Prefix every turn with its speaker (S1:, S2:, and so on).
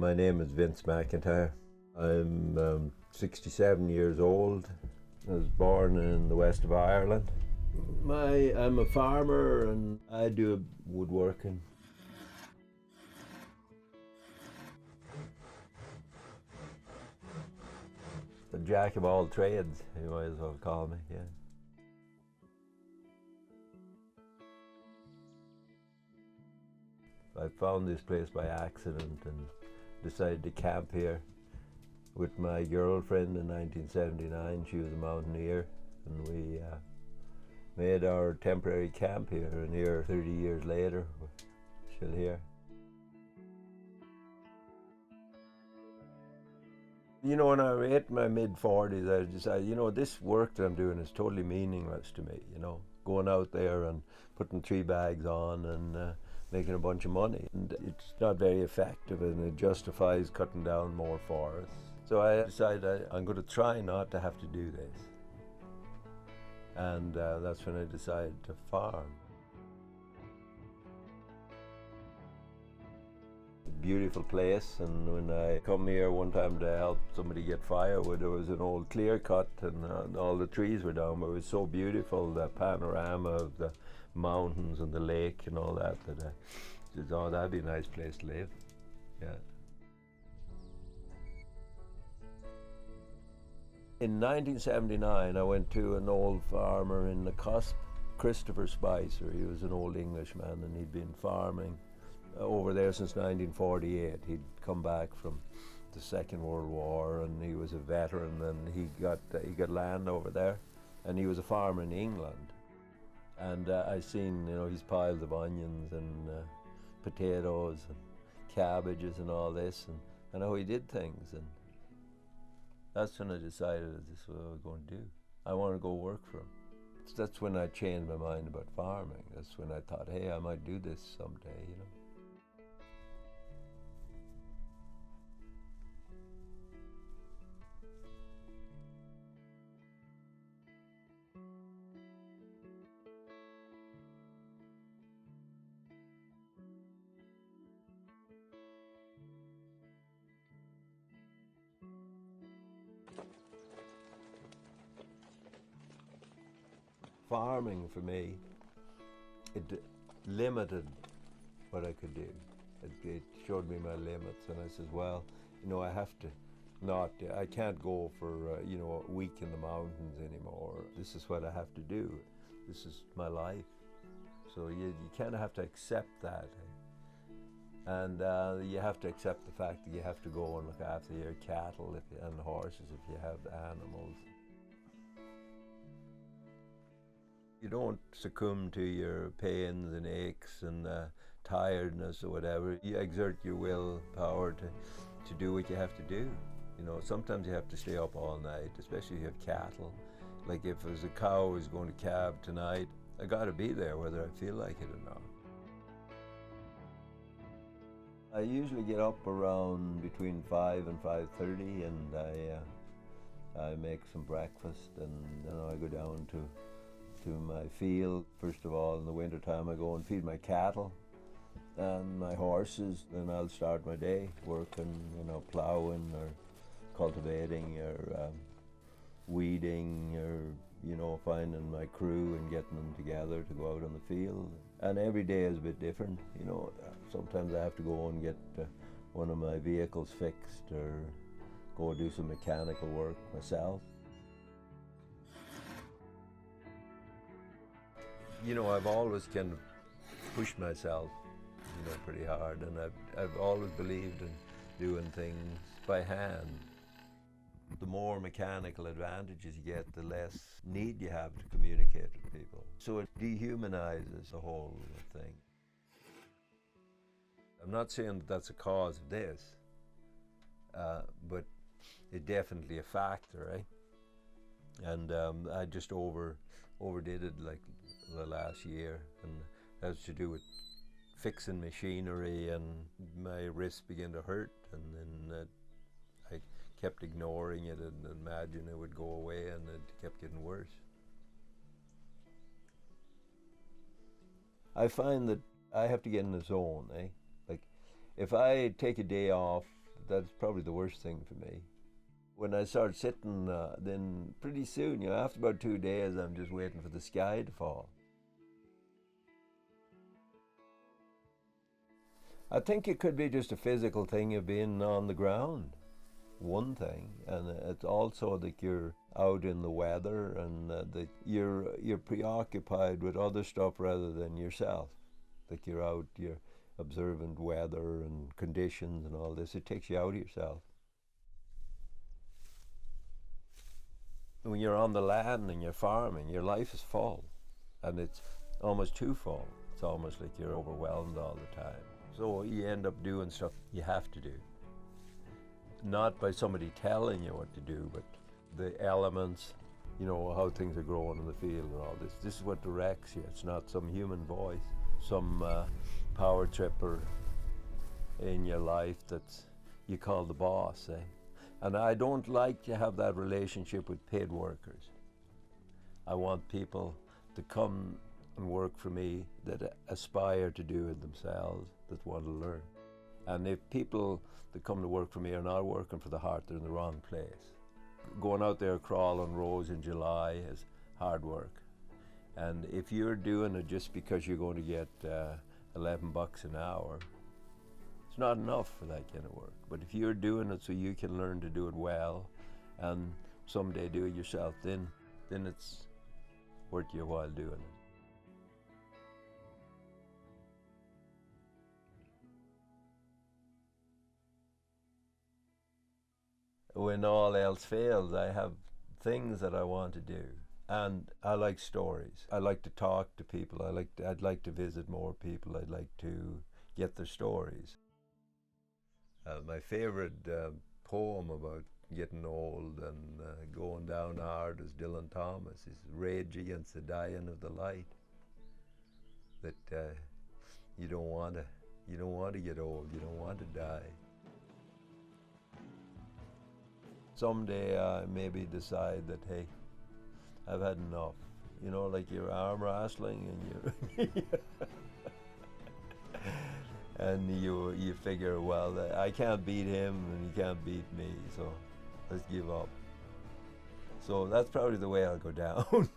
S1: My name is Vince McIntyre. I'm 67 years old. I was born in the west of Ireland. I'm a farmer and I do woodworking. The jack of all trades, you might as well call me, yeah. I found this place by accident and decided to camp here with my girlfriend in 1979. She was a mountaineer, and we made our temporary camp here, and here 30 years later we're still here. You know, when I hit my mid-40s, I decided, this work that I'm doing is totally meaningless to me, going out there and putting 3 bags on and making a bunch of money. And it's not very effective, and it justifies cutting down more forests. So I decided I'm going to try not to have to do this. And that's when I decided to farm. Beautiful place, and when I come here one time to help somebody get firewood, there was an old clear cut and all the trees were down, but it was so beautiful, the panorama of the mountains and the lake and all that, that I said, oh, that'd be a nice place to live. Yeah. In 1979 I went to an old farmer in the Cusp, Christopher Spicer. He was an old Englishman and he'd been farming over there since 1948. He'd come back from the Second World War and he was a veteran, and he got land over there, and he was a farmer in England. And I seen his piles of onions and potatoes and cabbages and all this, and how he did things, and that's when I decided this is what I was going to do. I want to go work for him. That's when I changed my mind about farming. That's when I thought, hey, I might do this someday, Farming for me, it limited what I could do. It showed me my limits, and I said, well, I have to I can't go for a week in the mountains anymore. This is what I have to do. This is my life. So you kind of have to accept that. And you have to accept the fact that you have to go and look after your cattle and horses if you have animals. You don't succumb to your pains and aches and tiredness or whatever. You exert your willpower to do what you have to do. Sometimes you have to stay up all night, especially if you have cattle. Like if there's a cow who's going to calve tonight, I gotta be there whether I feel like it or not. I usually get up around between 5 and 5:30, and I make some breakfast, and then I go down to my field. First of all, in the winter time, I go and feed my cattle and my horses. Then I'll start my day working, plowing or cultivating or weeding or, finding my crew and getting them together to go out on the field. And every day is a bit different. Sometimes I have to go and get one of my vehicles fixed or go do some mechanical work myself. I've always kind of pushed myself, pretty hard, and I've always believed in doing things by hand. The more mechanical advantages you get, the less need you have to communicate with people. So it dehumanizes the whole thing. I'm not saying that that's a cause of this, but it's definitely a factor, right? And I just overdid it like the last year, and that has to do with fixing machinery, and my wrists began to hurt, and then I kept ignoring it and imagined it would go away, and it kept getting worse. I find that I have to get in the zone, Like if I take a day off That's probably the worst thing for me. When I start sitting, then pretty soon, after about 2 days, I'm just waiting for the sky to fall. I think it could be just a physical thing of being on the ground, one thing, and it's also that you're out in the weather and that you're preoccupied with other stuff rather than yourself. That you're out, you're observant weather and conditions and all this. It takes you out of yourself. When you're on the land and you're farming, your life is full, and it's almost too full. It's almost like you're overwhelmed all the time. So you end up doing stuff you have to do. Not by somebody telling you what to do, but the elements, how things are growing in the field and all this. This is what directs you. It's not some human voice, some power tripper in your life that you call the boss, eh? And I don't like to have that relationship with paid workers. I want people to come and work for me that aspire to do it themselves, that want to learn. And if people that come to work for me are not working for the heart, they're in the wrong place. Going out there crawling rows in July is hard work. And if you're doing it just because you're going to get $11 an hour, it's not enough for that kind of work. But if you're doing it so you can learn to do it well and someday do it yourself, then it's worth your while doing it. When all else fails, I have things that I want to do. And I like stories. I like to talk to people. I'd like to visit more people. I'd like to get their stories. My favorite poem about getting old and going down hard is Dylan Thomas. His Rage Against the Dying of the Light. That you don't want to get old. You don't want to die. Someday I maybe decide that, hey, I've had enough. Like you're arm wrestling and and you figure, well, I can't beat him and he can't beat me, so let's give up. So that's probably the way I'll go down.